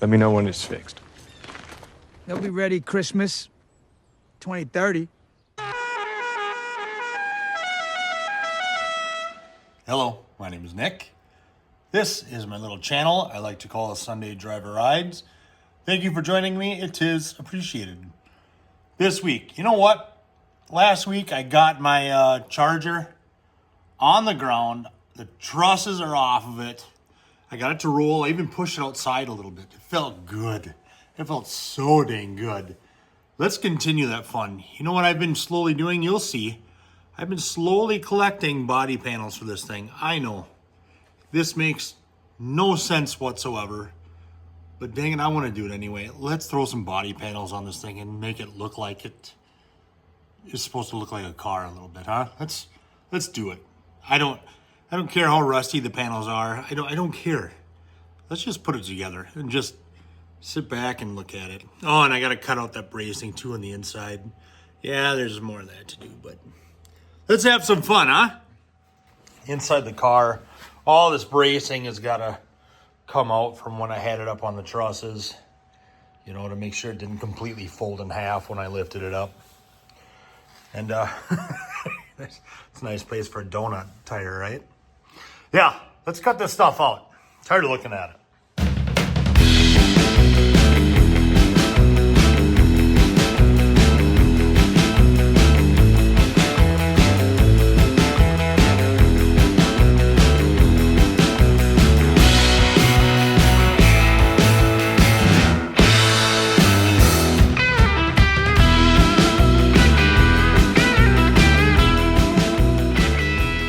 Let me know when it's fixed. They'll be ready Christmas 2030. Hello, my name is Nick. This is my little channel I like to call Sunday Driver Rides. Thank you for joining me. It is appreciated. This week, you know what? Last week I got my Charger on the ground. The trusses are off of it. I got it to roll. I even pushed it outside a little bit. It felt good. It felt so dang good. Let's continue that fun. You know what I've been slowly doing? You'll see. I've been slowly collecting body panels for this thing. I know. This makes no sense whatsoever. But dang it, I want to do it anyway. Let's throw some body panels on this thing and make it look like it is supposed to look like a car a little bit, huh? Let's do it. I don't care how rusty the panels are. I don't care. Let's just put it together and just sit back and look at it. Oh, and I got to cut out that bracing too on the inside. Yeah, there's more of that to do, but let's have some fun, huh? Inside the car, all this bracing has got to come out from when I had it up on the trusses, you know, to make sure it didn't completely fold in half when I lifted it up. And it's a nice place for a donut tire, right? Yeah, let's cut this stuff out. Tired of looking at it.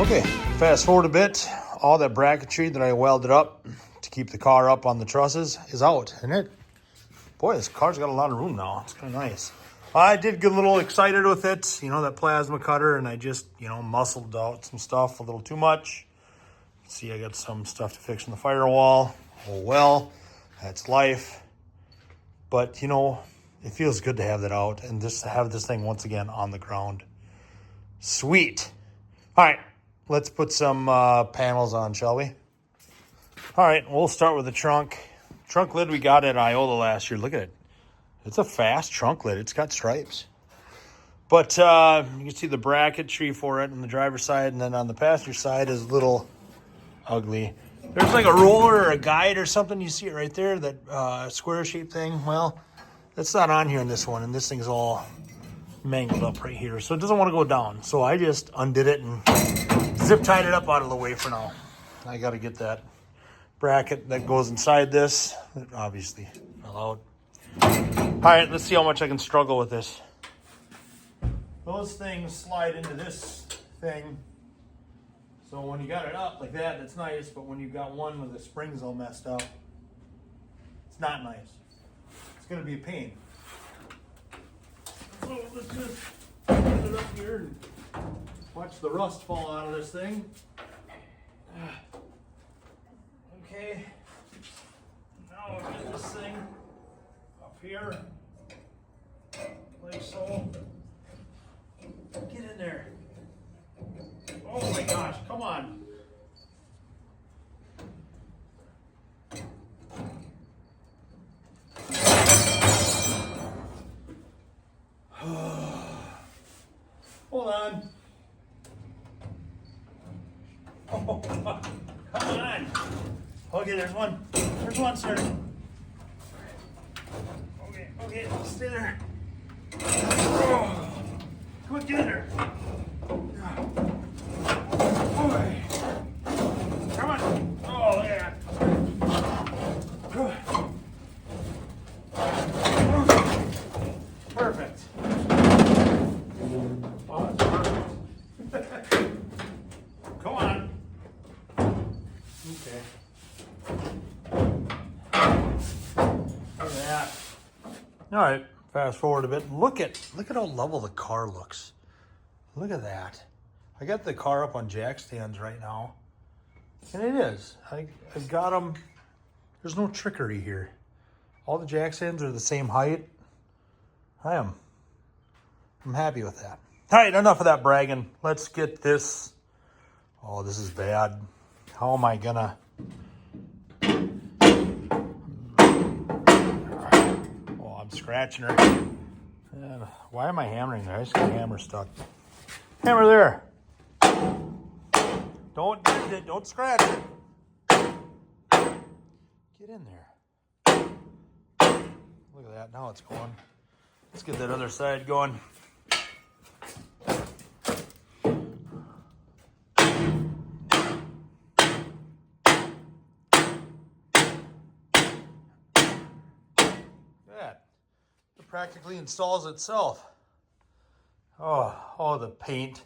Okay, fast forward a bit. All that bracketry that I welded up to keep the car up on the trusses is out, isn't it? Boy, this car's got a lot of room now. It's kind of nice. I did get a little excited with it, you know, that plasma cutter, and I just, you know, muscled out some stuff a little too much. See, I got some stuff to fix in the firewall. Oh well, that's life. But, you know, it feels good to have that out and just to have this thing once again on the ground. Sweet. All right. Let's put some panels on, shall we? All right, we'll start with the trunk. Trunk lid we got at Iola last year. Look at it. It's a fast trunk lid. It's got stripes. But you can see the bracketry for it on the driver's side, and then on the passenger side is a little ugly. There's like a roller or a guide or something. You see it right there, that square-shaped thing. Well, that's not on here in this one, and this thing's all mangled up right here. So it doesn't want to go down. So I just undid it and zip tied it up out of the way for now. I got to get that bracket that goes inside this. It obviously fell out. All right, let's see how much I can struggle with this. Those things slide into this thing. So when you got it up like that, that's nice. But when you've got one with the springs all messed up, it's not nice. It's going to be a pain. So let's just put it up here and watch the rust fall out of this thing. Okay. Now we'll get this thing up here. Like so. Get in there. Oh my gosh, come on. Hold on. Oh, come on. Okay, there's one. There's one, sir. Okay, stay there. Oh, come on, get in there. Boy. Come on. Oh, yeah. Perfect. Oh, that's perfect. Come on. Okay. Look at that. All right, fast forward a bit. Look at how level the car looks. Look at that. I got the car up on jack stands right now, and it is. I've got them. There's no trickery here. All the jack stands are the same height. I'm happy with that. All right, enough of that bragging. Let's get this. Oh, this is bad. How am I gonna? scratching her. And why am I hammering there? I just got a hammer stuck. Hammer there. Don't dent it. Don't scratch it. Get in there. Look at that. Now it's going. Let's get that other side going. That. It practically installs itself. Oh, the paint.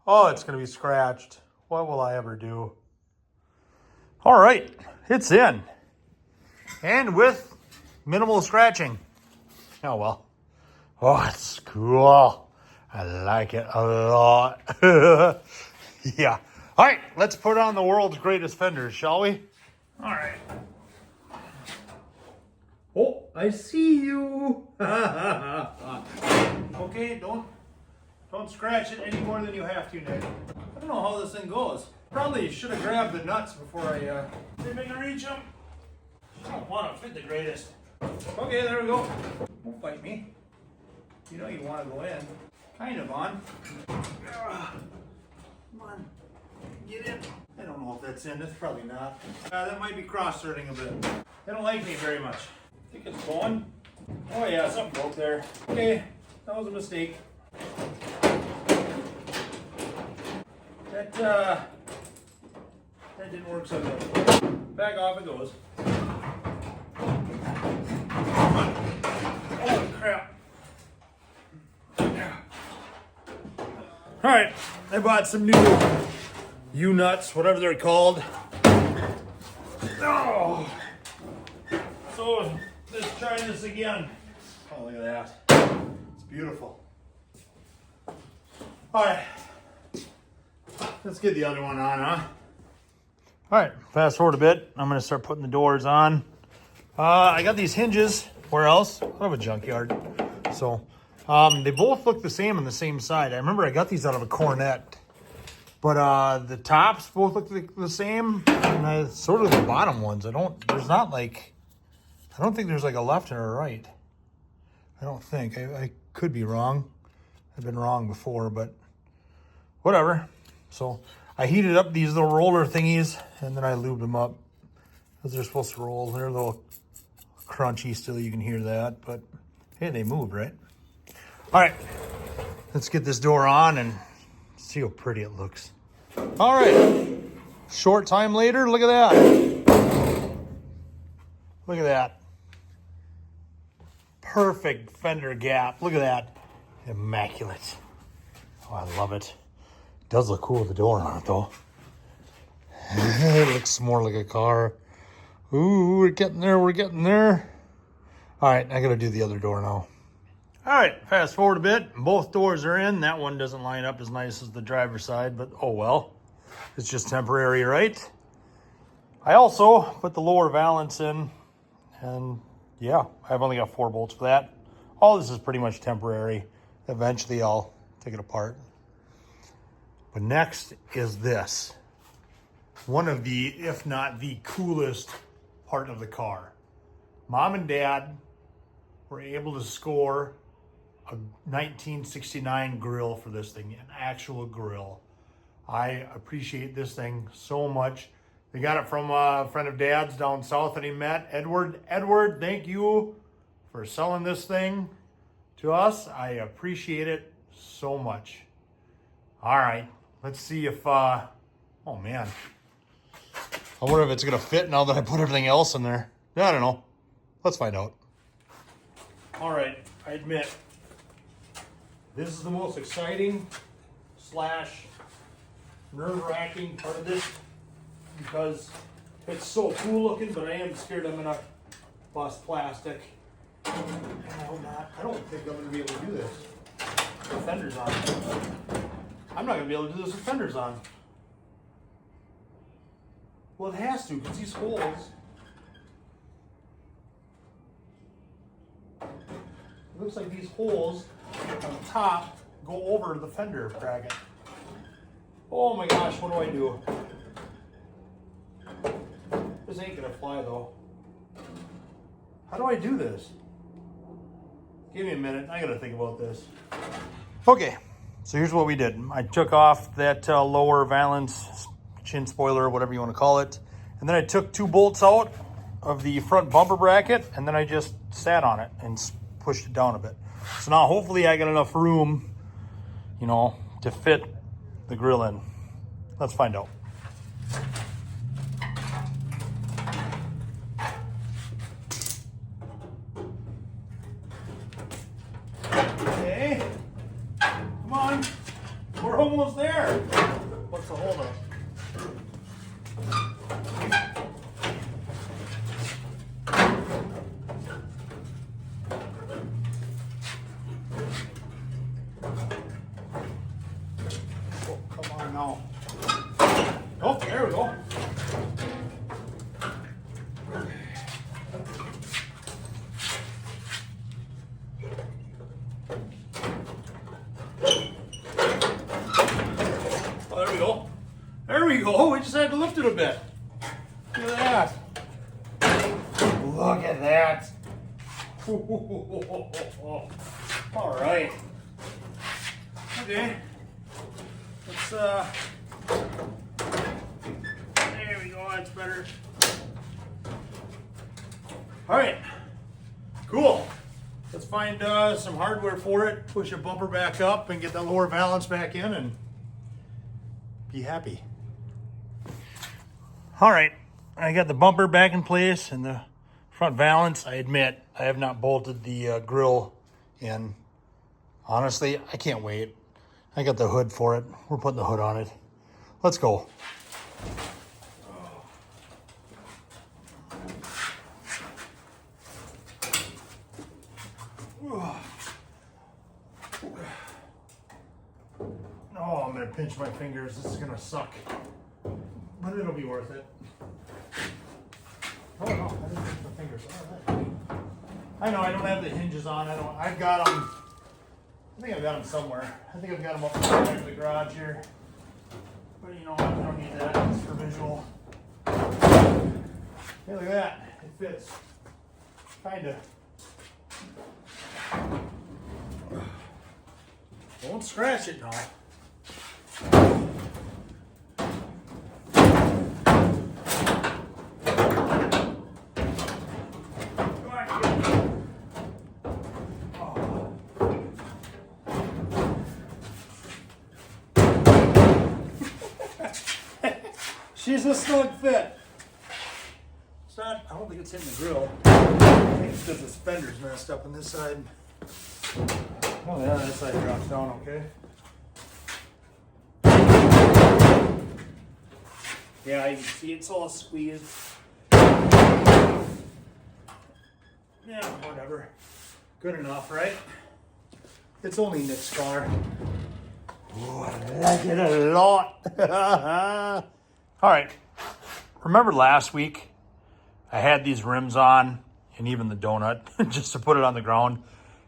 Oh, it's going to be scratched. What will I ever do? All right, it's in. And with minimal scratching. Oh, well. Oh, it's cool. I like it a lot. Yeah. All right, let's put on the world's greatest fenders, shall we? All right. Oh, I see you. Okay, don't scratch it any more than you have to, Nick. I don't know how this thing goes. Probably should have grabbed the nuts before I see if I can reach them. I don't want to fit the greatest. Okay, there we go. Don't fight me. You know you want to go in. Kind of on. Come on. Get in. I don't know if that's in. That's probably not. That might be cross-threading a bit. They don't like me very much. I think it's going. Oh yeah, something broke there. Okay, that was a mistake. That didn't work so good. Back off it goes. Oh crap. Alright, I bought some new U-nuts, whatever they're called. Oh. So let's try this again. Oh, look at that. It's beautiful. Alright. Let's get the other one on, huh? Alright, fast forward a bit. I'm going to start putting the doors on. I got these hinges. Where else? I have a junkyard. So, they both look the same on the same side. I remember I got these out of a cornet. But the tops both look the same. And sort of the bottom ones. I don't think there's like a left and a right. I don't think. I could be wrong. I've been wrong before, but whatever. So I heated up these little roller thingies and then I lubed them up because they're supposed to roll. They're a little crunchy still, you can hear that, but hey, they moved, right? All right, let's get this door on and see how pretty it looks. All right, short time later, look at that. Look at that. Perfect fender gap. Look at that. Immaculate. Oh, I love it. It does look cool with the door on it, though. It looks more like a car. Ooh, we're getting there. We're getting there. All right, I got to do the other door now. All right, fast forward a bit. Both doors are in. That one doesn't line up as nice as the driver's side, but oh well. It's just temporary, right? I also put the lower valance in, and yeah, I've only got 4 bolts for that. All this is pretty much temporary. Eventually, I'll take it apart. But next is this. One of the, if not the coolest part of the car. Mom and Dad were able to score a 1969 grill for this thing, an actual grill. I appreciate this thing so much. They got it from a friend of Dad's down south that he met, Edward. Edward, thank you for selling this thing to us. I appreciate it so much. All right, let's see if, oh man. I wonder if it's gonna fit now that I put everything else in there. I don't know. Let's find out. All right, I admit, this is the most exciting / nerve-wracking part of this because it's so cool looking, but I am scared I'm gonna bust plastic. I don't think I'm gonna be able to do this with fenders on. I'm not gonna be able to do this with fenders on. Well, it has to, because these holes, it looks like these holes on the top go over the fender bracket. Oh my gosh, what do I do? This ain't gonna fly though. How do I do this? Give me a minute. I gotta think about this. Okay, so here's what we did. I took off that lower valance chin spoiler, whatever you want to call it. And then I took 2 bolts out of the front bumper bracket, and then I just sat on it and pushed it down a bit. So now hopefully I got enough room, you know, to fit the grill in. Let's find out. Okay, come on, we're almost there. What's the holdup? Oh, come on now. Oh, there we go. Oh, there we go. There we go. We just had to lift it a bit. Look at that. Look at that. All right. Okay. Let's there we go. That's better. All right. Cool. Let's find some hardware for it, push a bumper back up and get that lower valance back in and be happy. All right, I got the bumper back in place and the front valance. I admit I have not bolted the grill in. Honestly, I can't wait. I got the hood for it. We're putting the hood on it. Let's go. Oh, I'm gonna pinch my fingers. This is gonna suck, but it'll be worth it. Oh no, I didn't pinch my fingers. All right. I know I don't have the hinges on. I've got them. I think I've got them somewhere. I think I've got them up in the back of the garage here. But you know what? I don't need that. It's for visual. Hey, look at that. It fits. Kinda. Don't scratch it now. She's a snug fit. It's not, I don't think it's hitting the grill. I think it's because this fender's messed up on this side. Oh yeah, that side drops down okay. Yeah, you can see it's all squeezed. Yeah, whatever. Good enough, right? It's only Nick's car. Oh, I like it a lot. All right, remember last week I had these rims on and even the donut just to put it on the ground.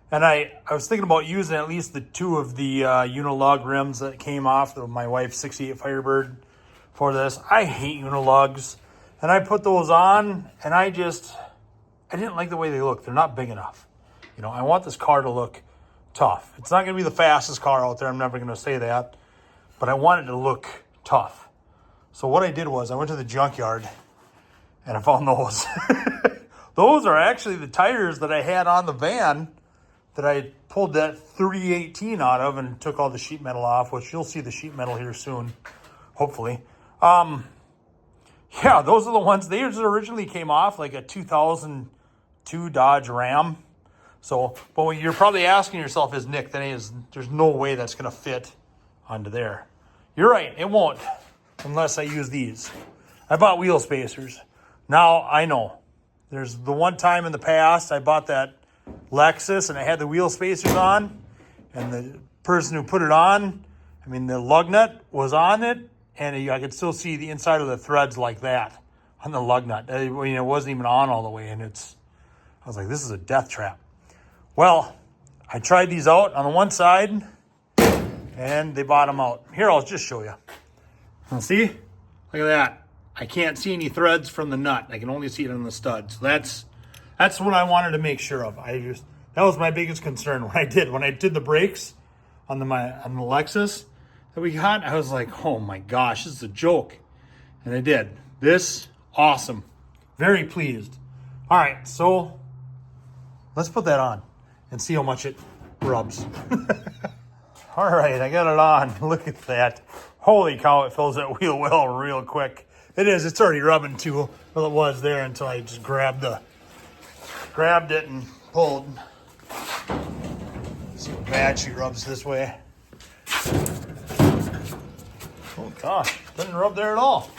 And I was thinking about using at least the 2 of the Unilug rims that came off of my wife's 68 Firebird for this. I hate Unilugs. And I put those on and I didn't like the way they look. They're not big enough. You know, I want this car to look tough. It's not going to be the fastest car out there. I'm never going to say that. But I want it to look tough. So what I did was I went to the junkyard and I found those. Those are actually the tires that I had on the van that I pulled that 318 out of and took all the sheet metal off, which you'll see the sheet metal here soon, hopefully. Yeah, those are the ones. They originally came off like a 2002 Dodge Ram. So, but what you're probably asking yourself is, Nick, there's no way that's going to fit onto there. You're right, it won't. Unless I use these. I bought wheel spacers. Now I know. There's the one time in the past I bought that Lexus and I had the wheel spacers on, and the person who put it on, I mean the lug nut was on it, and I could still see the inside of the threads like that on the lug nut. It wasn't even on all the way, and I was like, this is a death trap. Well, I tried these out on the one side, and they bottom out. Here, I'll just show you. See? Look at that. I can't see any threads from the nut. I can only see it on the stud. So that's what I wanted to make sure of. That was my biggest concern when I did the brakes on the Lexus that we got. I was like, oh my gosh, this is a joke. And I did. This, awesome. Very pleased. All right, so let's put that on and see how much it rubs. All right, I got it on. Look at that. Holy cow, it fills that wheel well real quick. It is. It's already rubbing too. Well, it was there until I just grabbed it and pulled. See what bad she rubs this way. Oh gosh, doesn't rub there at all.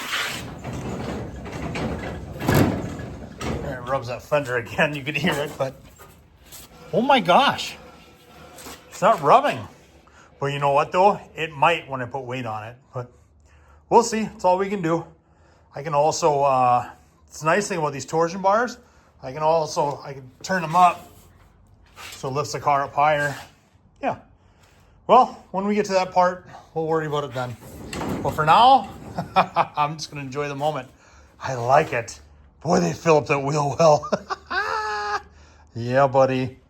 There, it rubs that fender again. You could hear it, but oh my gosh, it's not rubbing. Well, you know what though? It might when I put weight on it, but we'll see. It's all we can do. I can also, it's a nice thing about these torsion bars. I can turn them up so it lifts the car up higher. Yeah. Well, when we get to that part, we'll worry about it then. But for now, I'm just going to enjoy the moment. I like it. Boy, they fill up that wheel well. Yeah, buddy.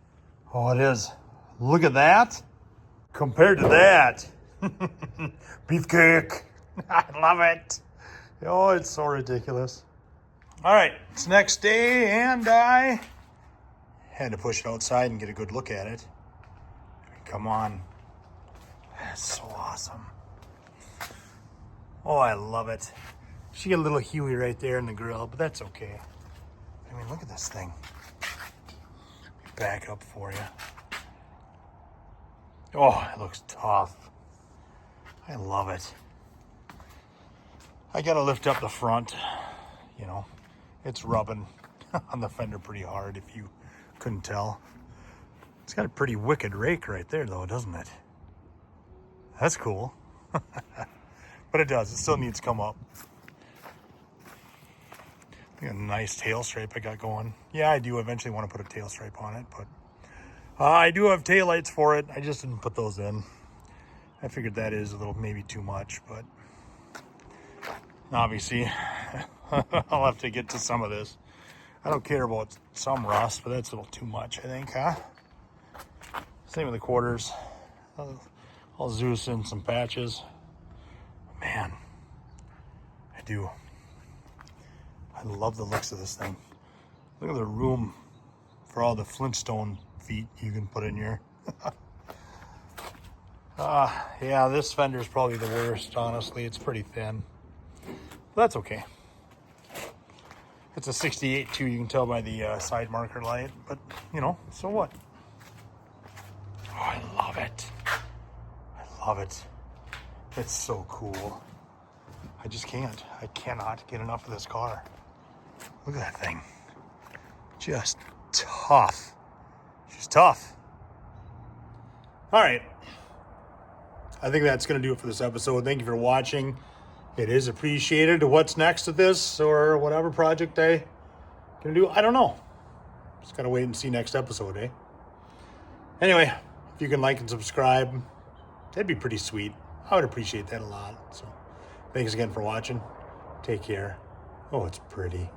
Oh, it is. Look at that. Compared to that. Beefcake. I love it. Oh, it's so ridiculous. All right, it's next day, and I had to push it outside and get a good look at it. I mean, come on. That's so awesome. Oh, I love it. She got a little Huey right there in the grill, but that's okay. I mean, look at this thing. Back up for you. Oh, it looks tough. I love it. I gotta lift up the front. You know, it's rubbing on the fender pretty hard if you couldn't tell. It's got a pretty wicked rake right there though, doesn't it? That's cool. But it does, it still needs to come up. I think a nice tail stripe I got going. Yeah, I do eventually want to put a tail stripe on it, but I do have tail lights for it. I just didn't put those in. I figured that is a little maybe too much, but obviously I'll have to get to some of this. I don't care about some rust, but that's a little too much, I think, huh? Same with the quarters. I'll Zeus in some patches. Man, I do. I love the looks of this thing. Look at the room for all the Flintstone feet you can put in here. Yeah, this fender's probably the worst, honestly. It's pretty thin. But that's okay. It's a 68 too, you can tell by the side marker light, but you know, so what? Oh, I love it. I love it. It's so cool. I just can't. I cannot get enough of this car. Look at that thing. Just tough. She's tough. All right. I think that's going to do it for this episode. Thank you for watching. It is appreciated. What's next to this or whatever project I can do, I don't know. Just got to wait and see next episode, eh? Anyway, if you can like and subscribe, that'd be pretty sweet. I would appreciate that a lot. So thanks again for watching. Take care. Oh, it's pretty.